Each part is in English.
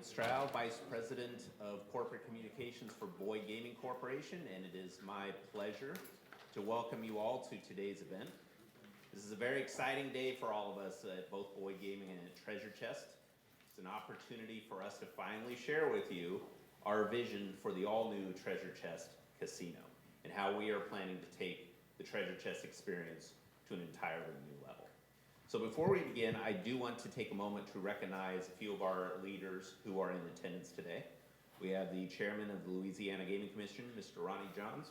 Stroud, Vice President of Corporate Communications for Boyd Gaming Corporation, and it is my pleasure to welcome you all to today's event. This is a very exciting day for all of us at both Boyd Gaming and at Treasure Chest. It's an opportunity for us to finally share with you our vision for the all-new Treasure Chest Casino and how we are planning to take the Treasure Chest experience to an entirely new level. So before we begin, I do want to take a moment to recognize a few of our leaders who are in attendance today. We have the Chairman of the Louisiana Gaming Commission, Mr. Ronnie Johns.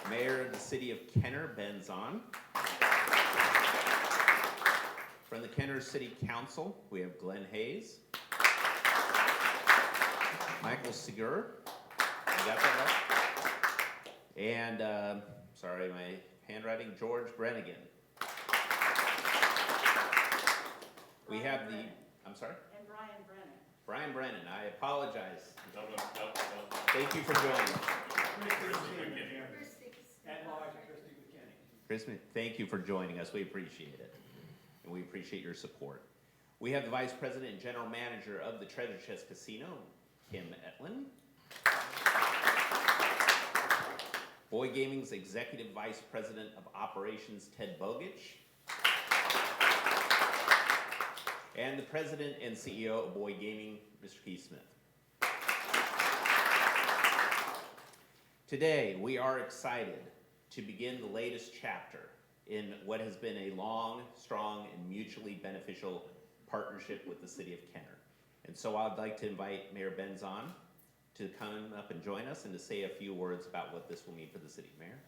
Mayor of the City of Kenner, Ben Zahn. From the Kenner City Council, we have Glenn Hayes. Michael Segur. You got that right? And, sorry, my handwriting, George Brennigan. We have the, I'm sorry? And Brian Brennan. Brian Brennan, I apologize. Thank you for joining. Christy, thank you for joining us. We appreciate it. And we appreciate your support. We have the Vice President and General Manager of the Treasure Chest Casino, Kim Etlin. Boyd Gaming's Executive Vice President of Operations, Ted Bogich. And the President and CEO of Boyd Gaming, Mr. Keith Smith. Today, we are excited to begin the latest chapter in what has been a long, strong, and mutually beneficial partnership with the City of Kenner. And so I'd like to invite Mayor Ben Zahn to come up and join us and to say a few words about what this will mean for the city. Mayor?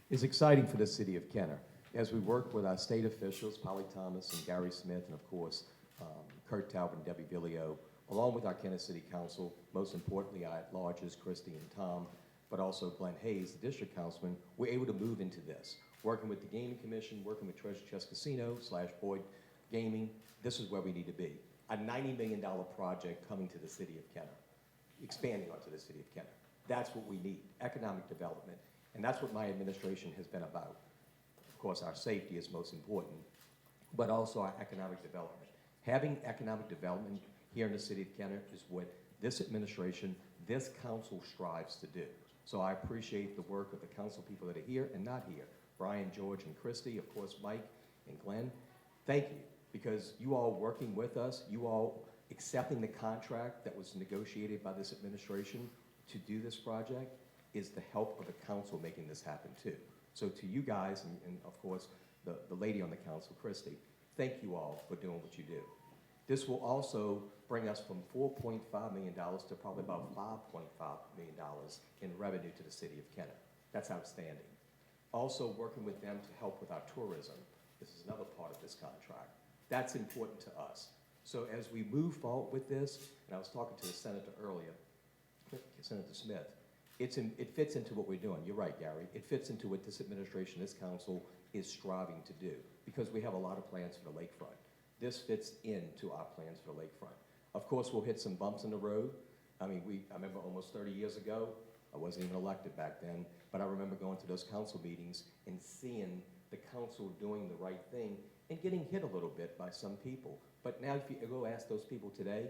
It's exciting for the City of Kenner. As we work with our state officials, Polly Thomas and Gary Smith, and of course, Kurt Talbot and Debbie Villio, along with our Kenner City Council, most importantly our at-larges, Christy and Tom, but also Glenn Hayes, the district councilman, we're able to move into this. Working with the Gaming Commission, working with Treasure Chest Casino / Boyd Gaming, this is where we need to be. A $90 million project coming to the City of Kenner, expanding onto the City of Kenner. That's what we need, economic development. And that's what my administration has been about. Of course, our safety is most important, but also our economic development. Having economic development here in the City of Kenner is what this administration, this council strives to do. So I appreciate the work of the council people that are here and not here. Brian, George, and Christy, of course, Mike and Glenn. Thank you, because you all working with us, you all accepting the contract that was negotiated by this administration to do this project is the help of the council making this happen too. So to you guys, and of course, the lady on the council, Christy, thank you all for doing what you do. This will also bring us from $4.5 million to probably about $5.5 million in revenue to the City of Kenner. That's outstanding. Also working with them to help with our tourism. This is another part of this contract. That's important to us. So as we move forward with this, and I was talking to the senator earlier, Senator Smith, it fits into what we're doing. You're right, Gary. It fits into what this administration, this council is striving to do, because we have a lot of plans for the lakefront. This fits into our plans for the lakefront. Of course, we'll hit some bumps in the road. I mean, I remember almost 30 years ago, I wasn't even elected back then, but I remember going to those council meetings and seeing the council doing the right thing and getting hit a little bit by some people. But now if you go ask those people today,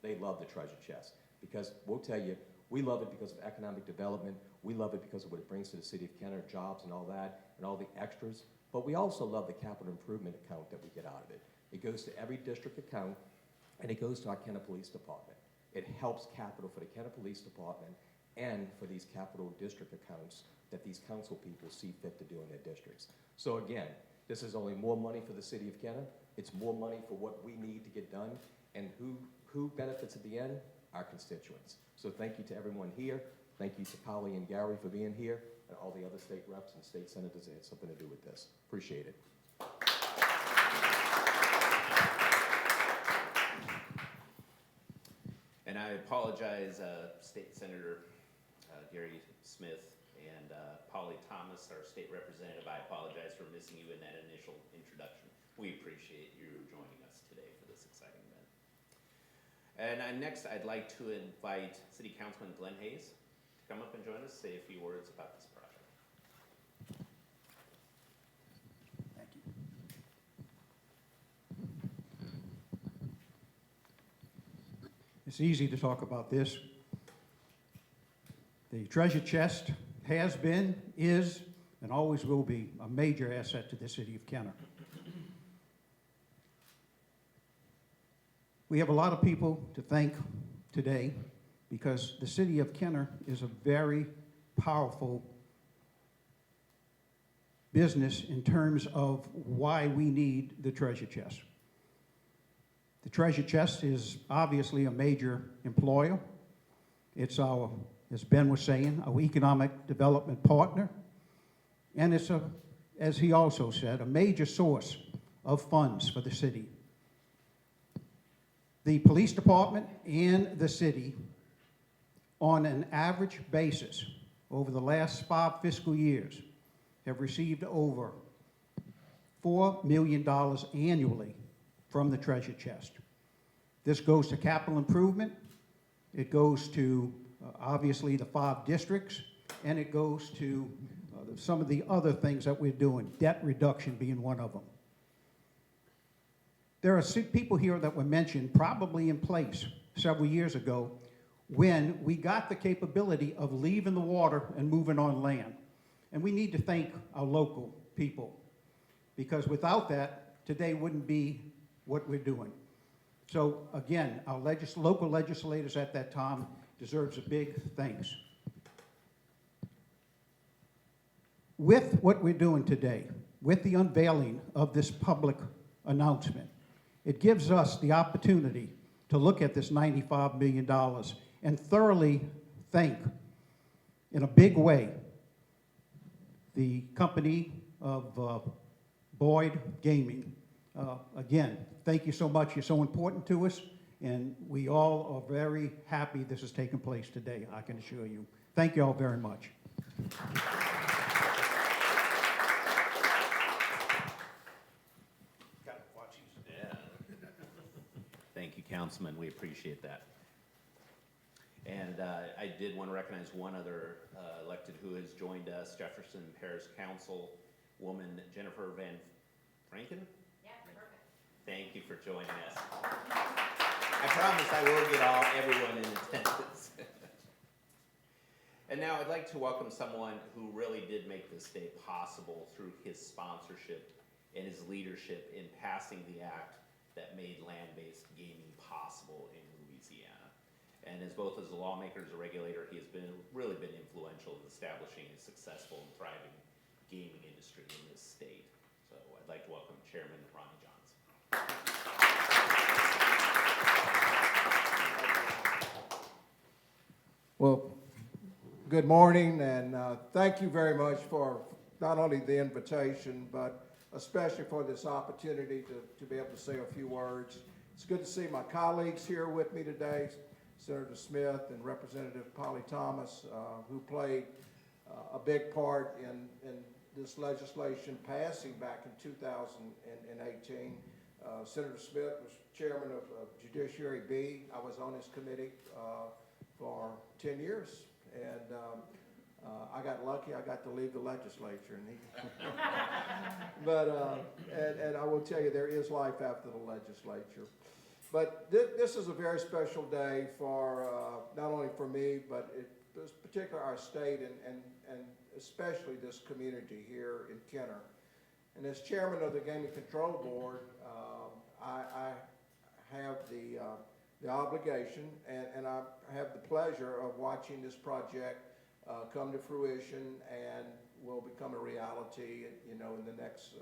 they love the Treasure Chest, because we'll tell you, we love it because of economic development. We love it because of what it brings to the City of Kenner, jobs and all that, and all the extras. But we also love the capital improvement account that we get out of it. It goes to every district account, and it goes to our Kenner Police Department. It helps capital for the Kenner Police Department and for these capital district accounts that these council people see fit to do in their districts. So again, this is only more money for the City of Kenner. It's more money for what we need to get done. And who benefits at the end? Our constituents. So thank you to everyone here. Thank you to Polly and Gary for being here, and all the other state reps and state senators that had something to do with this. Appreciate it. And I apologize, State Senator Gary Smith and Polly Thomas, our state representative. I apologize for missing you in that initial introduction. We appreciate you joining us today for this exciting event. And next, I'd like to invite City Councilman Glenn Hayes to come up and join us, say a few words about this project. It's easy to talk about this. The treasure chest has been, is, and always will be a major asset to the city of Kenner. We have a lot of people to thank today because the city of Kenner is a very powerful business in terms of why we need the treasure chest. The treasure chest is obviously a major employer. It's our, as Ben was saying, our economic development partner. And it's, as he also said, a major source of funds for the city. The police department and the city, on an average basis, over the last 5 fiscal years, have received over $4 million annually from the treasure chest. This goes to capital improvement, it goes to obviously the 5 districts, and it goes to some of the other things that we're doing, debt reduction being one of them. There are people here that were mentioned probably in place several years ago when we got the capability of leaving the water and moving on land. And we need to thank our local people because without that, today wouldn't be what we're doing. So again, our local legislators at that time deserves a big thanks. With what we're doing today, with the unveiling of this public announcement, it gives us the opportunity to look at this $95 million and thoroughly thank, in a big way, the company of Boyd Gaming. Again, thank you so much. You're so important to us, and we all are very happy this has taken place today, I can assure you. Thank you all very much. Thank you, Councilman. We appreciate that. And I did want to recognize one other elected who has joined us, Jefferson Parish Councilwoman Jennifer Van Franken. Yeah, perfect. Thank you for joining us. I promise I will get everyone in attendance. And now I'd like to welcome someone who really did make this day possible through his sponsorship and his leadership in passing the act that made land-based gaming possible in Louisiana. And as both as a lawmaker, as a regulator, he has really been influential in establishing a successful and thriving gaming industry in this state. So I'd like to welcome Chairman Ronnie Johns. Well, good morning, and thank you very much for not only the invitation, but especially for this opportunity to be able to say a few words. It's good to see my colleagues here with me today, Senator Smith and Representative Polly Thomas, who played a big part in this legislation passing back in 2018. Senator Smith was chairman of Judiciary B. I was on his committee for 10 years, and I got lucky. I got to leave the legislature, and I will tell you, there is life after the legislature. But this is a very special day for not only for me, but particularly our state and especially this community here in Kenner. And as chairman of the Gaming Control Board, I have the obligation and I have the pleasure of watching this project come to fruition and will become a reality, you know, in the next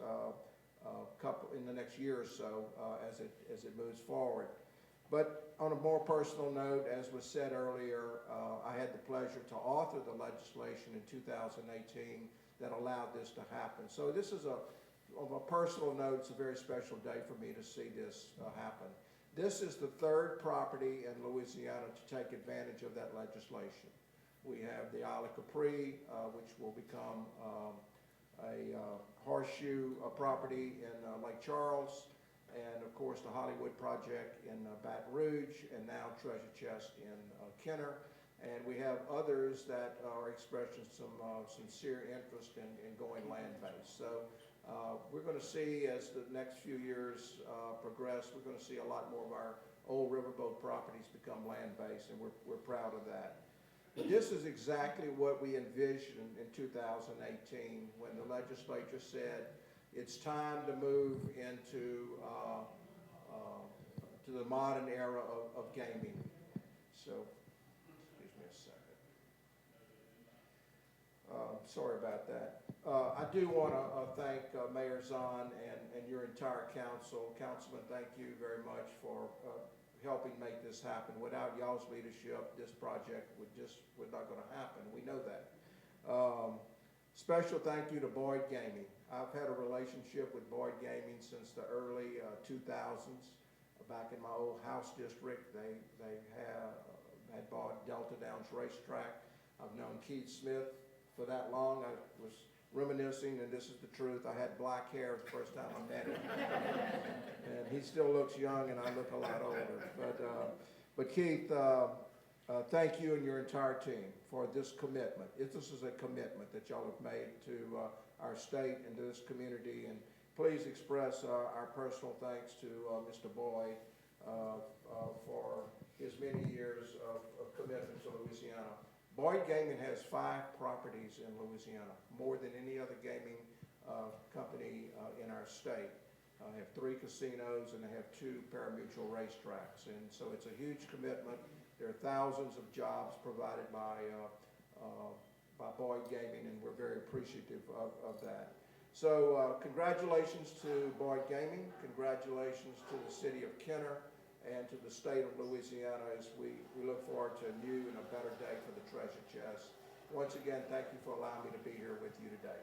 in the next year or so as it moves forward. But on a more personal note, as was said earlier, I had the pleasure to author the legislation in 2018 that allowed this to happen. So this is on a personal note, it's a very special day for me to see this happen. This is the third property in Louisiana to take advantage of that legislation. We have the Isle of Capri, which will become a horseshoe property in Lake Charles, and of course the Hollywood project in Baton Rouge, and now Treasure Chest in Kenner. And we have others that are expressing some sincere interest in going land-based. So we're going to see, as the next few years progress, we're going to see a lot more of our old riverboat properties become land-based, and we're proud of that. But this is exactly what we envisioned in 2018 when the legislature said it's time to move into to the modern era of gaming. So, excuse me a second. Sorry about that. I do want to thank Mayor Zahn and your entire council. Councilman, thank you very much for helping make this happen. Without y'all's leadership, this project would not going to happen. We know that. Special thank you to Boyd Gaming. I've had a relationship with Boyd Gaming since the early 2000s. Back in my old house district, they had bought Delta Downs Racetrack. I've known Keith Smith for that long. I was reminiscing, and this is the truth. I had black hair the first time I met him. And he still looks young, and I look a lot older. But Keith, thank you and your entire team for this commitment. This is a commitment that y'all have made to our state and to this community. And please express our personal thanks to Mr. Boyd for his many years of commitment to Louisiana. Boyd Gaming has 5 properties in Louisiana, more than any other gaming company in our state. They have 3 casinos and they have 2 pari-mutuel racetracks. And so it's a huge commitment. There are thousands of jobs provided by Boyd Gaming, and we're very appreciative of that. So congratulations to Boyd Gaming, congratulations to the city of Kenner, and to the state of Louisiana as we look forward to a new and a better day for the treasure chest. Once again, thank you for allowing me to be here with you today.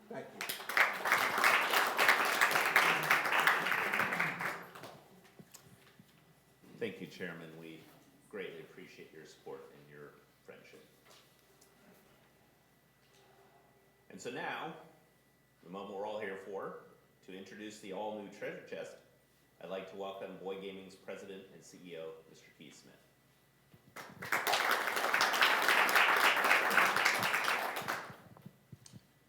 Thank you. Thank you, Chairman. We greatly appreciate your support and your friendship. And so now, the moment we're all here for, to introduce the all-new treasure chest, I'd like to welcome Boyd Gaming's President and CEO, Mr. Keith Smith.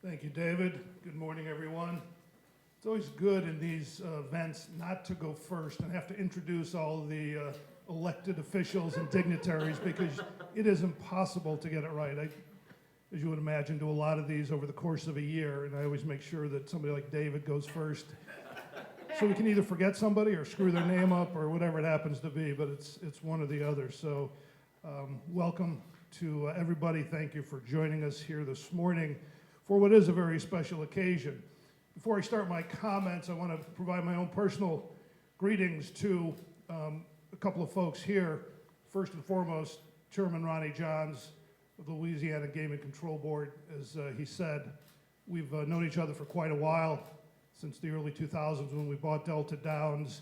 Thank you, David. Good morning, everyone. It's always good in these events not to go first and have to introduce all the elected officials and dignitaries because it is impossible to get it right. I, as you would imagine, do a lot of these over the course of a year, and I always make sure that somebody like David goes first. So we can either forget somebody or screw their name up or whatever it happens to be, but it's one or the other. So welcome to everybody. Thank you for joining us here this morning for what is a very special occasion. Before I start my comments, I want to provide my own personal greetings to a couple of folks here. First and foremost, Chairman Ronnie Johns of the Louisiana Gaming Control Board. As he said, we've known each other for quite a while, since the early 2000s when we bought Delta Downs.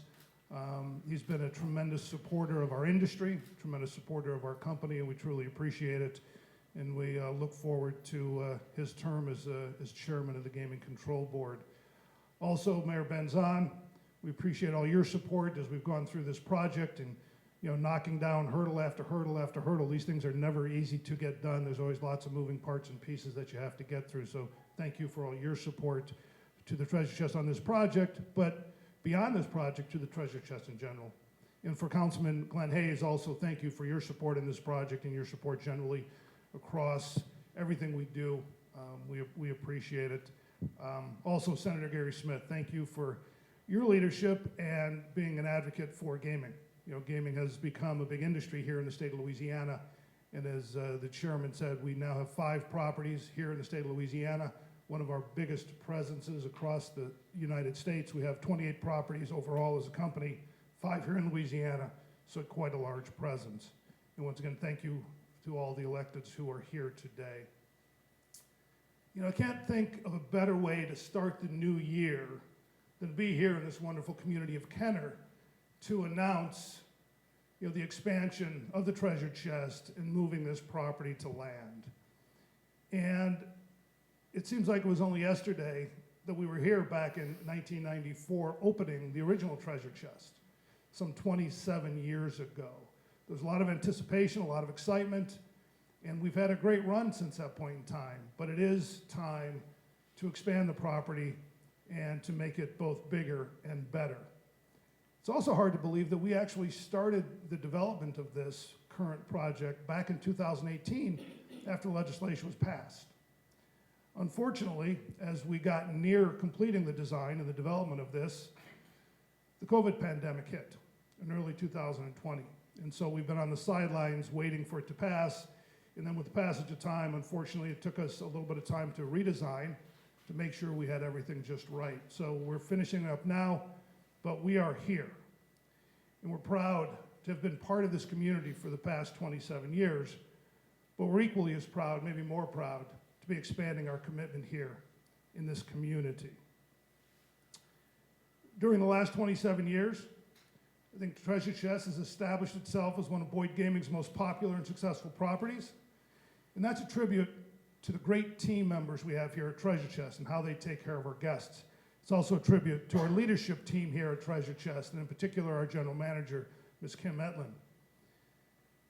He's been a tremendous supporter of our industry, tremendous supporter of our company, and we truly appreciate it. And we look forward to his term as chairman of the Gaming Control Board. Also, Mayor Benzon, we appreciate all your support as we've gone through this project and knocking down hurdle after hurdle after hurdle. These things are never easy to get done. There's always lots of moving parts and pieces that you have to get through. So thank you for all your support to the treasure chest on this project, but beyond this project, to the treasure chest in general. And for Councilman Glenn Hayes, also thank you for your support in this project and your support generally across everything we do. We appreciate it. Also, Senator Gary Smith, thank you for your leadership and being an advocate for gaming. Gaming has become a big industry here in the state of Louisiana, and as the chairman said, we now have 5 properties here in the state of Louisiana, one of our biggest presences across the United States. We have 28 properties overall as a company, 5 here in Louisiana, so quite a large presence. And once again, thank you to all the electeds who are here today. I can't think of a better way to start the new year than be here in this wonderful community of Kenner to announce the expansion of the treasure chest and moving this property to land. And it seems like it was only yesterday that we were here back in 1994 opening the original treasure chest, some 27 years ago. There was a lot of anticipation, a lot of excitement, and we've had a great run since that point in time. But it is time to expand the property and to make it both bigger and better. It's also hard to believe that we actually started the development of this current project back in 2018 after legislation was passed. Unfortunately, as we got near completing the design and the development of this, the COVID pandemic hit in early 2020. And so we've been on the sidelines waiting for it to pass. And then with the passage of time, unfortunately, it took us a little bit of time to redesign to make sure we had everything just right. So we're finishing up now, but we are here. And we're proud to have been part of this community for the past 27 years, but we're equally as proud, maybe more proud, to be expanding our commitment here in this community. During the last 27 years, I think Treasure Chest has established itself as one of Boyd Gaming's most popular and successful properties, and that's a tribute to the great team members we have here at Treasure Chest and how they take care of our guests. It's also a tribute to our leadership team here at Treasure Chest, and in particular our general manager, Ms. Kim Etlin.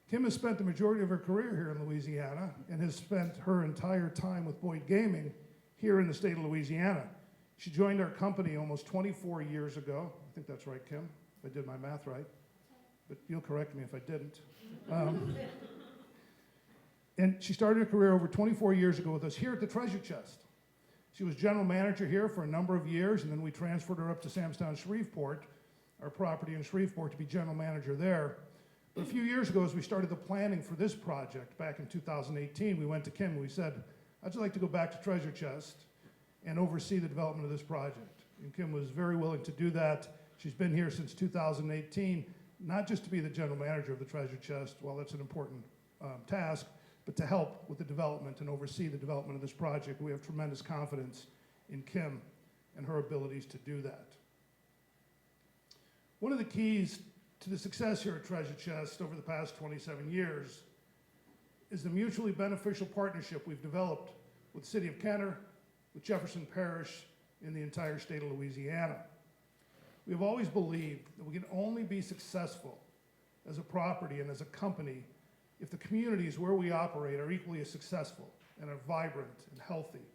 Kim has spent the majority of her career here in Louisiana and has spent her entire time with Boyd Gaming here in the state of Louisiana. She joined our company almost 24 years ago. I think that's right, Kim, if I did my math right, but you'll correct me if I didn't. And she started her career over 24 years ago with us here at the Treasure Chest. She was general manager here for a number of years, and then we transferred her up to Samstown Shreveport, our property in Shreveport, to be general manager there. But a few years ago, as we started the planning for this project back in 2018, we went to Kim and we said, "I'd like to go back to Treasure Chest and oversee the development of this project." And Kim was very willing to do that. She's been here since 2018, not just to be the general manager of the Treasure Chest, well, that's an important task, but to help with the development and oversee the development of this project. We have tremendous confidence in Kim and her abilities to do that. One of the keys to the success here at Treasure Chest over the past 27 years is the mutually beneficial partnership we've developed with the City of Kenner, with Jefferson Parish, and the entire state of Louisiana. We have always believed that we can only be successful as a property and as a company if the communities where we operate are equally as successful and are vibrant and healthy.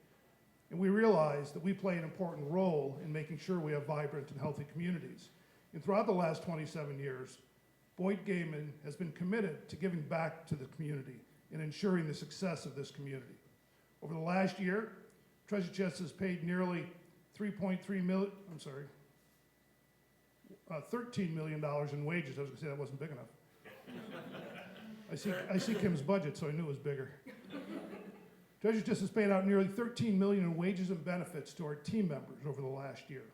And we realize that we play an important role in making sure we have vibrant and healthy communities. And throughout the last 27 years, Boyd Gaming has been committed to giving back to the community and ensuring the success of this community. Over the last year, Treasure Chest has paid nearly $13 million in wages. I was gonna say that wasn't big enough. I see Kim's budget, so I knew it was bigger. Treasure Chest has paid out nearly $13 million in wages and benefits to our team members over the last year.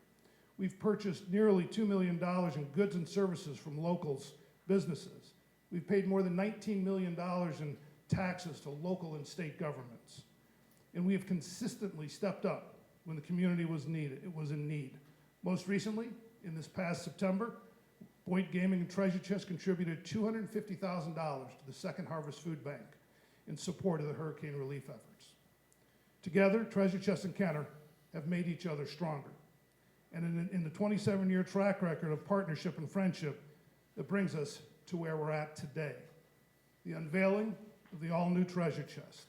We've purchased nearly $2 million in goods and services from locals, businesses. We've paid more than $19 million in taxes to local and state governments. And we have consistently stepped up when the community was in need. Most recently, in this past September, Boyd Gaming and Treasure Chest contributed $250,000 to the Second Harvest Food Bank in support of the hurricane relief efforts. Together, Treasure Chest and Kenner have made each other stronger. And in the 27-year track record of partnership and friendship that brings us to where we're at today, the unveiling of the all-new Treasure Chest,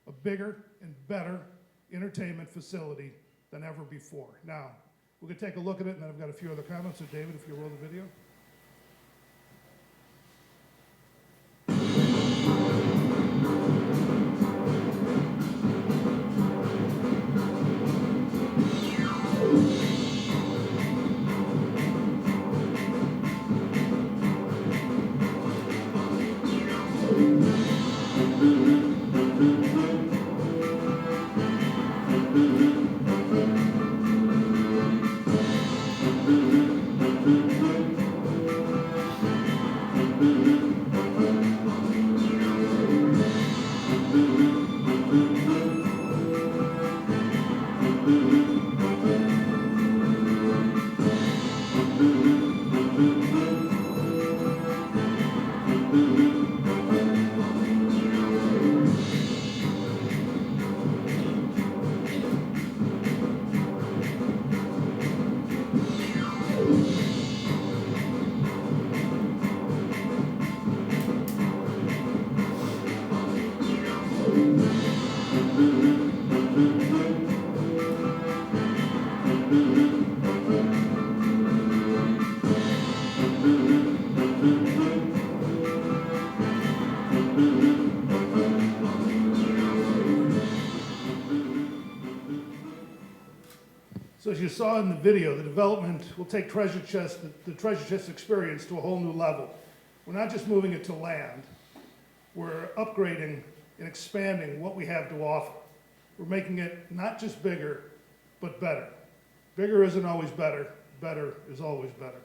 a bigger and better entertainment facility than ever before. Now, we're going to take a look at it, and then I've got a few other comments. So, David, if you roll the video. So as you saw in the video, the development will take Treasure Chest, the Treasure Chest experience to a whole new level. We're not just moving it to land, we're upgrading and expanding what we have to offer. We're making it not just bigger, but better. Bigger isn't always better, better is always better.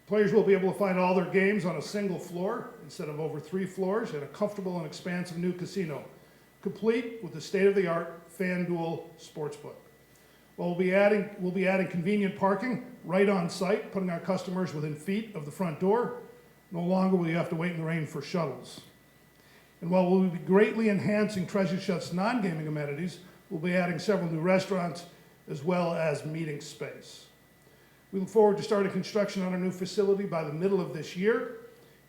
Players will be able to find all their games on a single floor instead of over 3 floors in a comfortable and expansive new casino, complete with the state-of-the-art FanDuel Sportsbook. Well, we'll be adding convenient parking right on site, putting our customers within feet of the front door. No longer will you have to wait in the rain for shuttles. And while we'll be greatly enhancing Treasure Chest's non-gaming amenities, we'll be adding several new restaurants as well as meeting space. We look forward to starting construction on our new facility by the middle of this year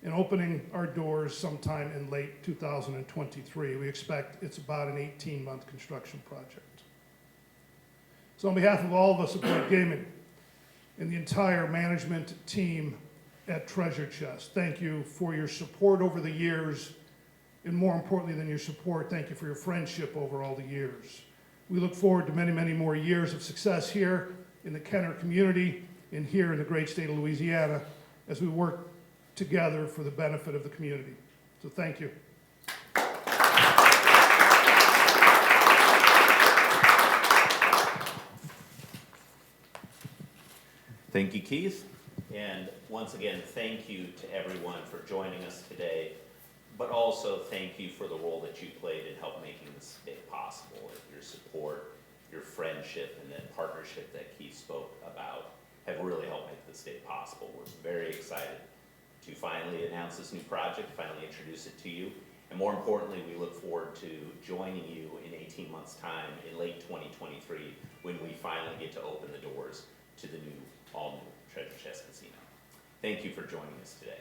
and opening our doors sometime in late 2023. We expect it's about an 18-month construction project. So on behalf of all of us at Boyd Gaming and the entire management team at Treasure Chest, thank you for your support over the years, and more importantly than your support, thank you for your friendship over all the years. We look forward to many, many more years of success here in the Kenner community and here in the great state of Louisiana as we work together for the benefit of the community. So thank you. Thank you, Keith. And once again, thank you to everyone for joining us today, but also thank you for the role that you played in helping making this day possible. Your support, your friendship, and that partnership that Keith spoke about have really helped make this day possible. We're very excited to finally announce this new project, finally introduce it to you, and more importantly, we look forward to joining you in 18 months' time in late 2023 when we finally get to open the doors to the new, all-new Treasure Chest Casino. Thank you for joining us today.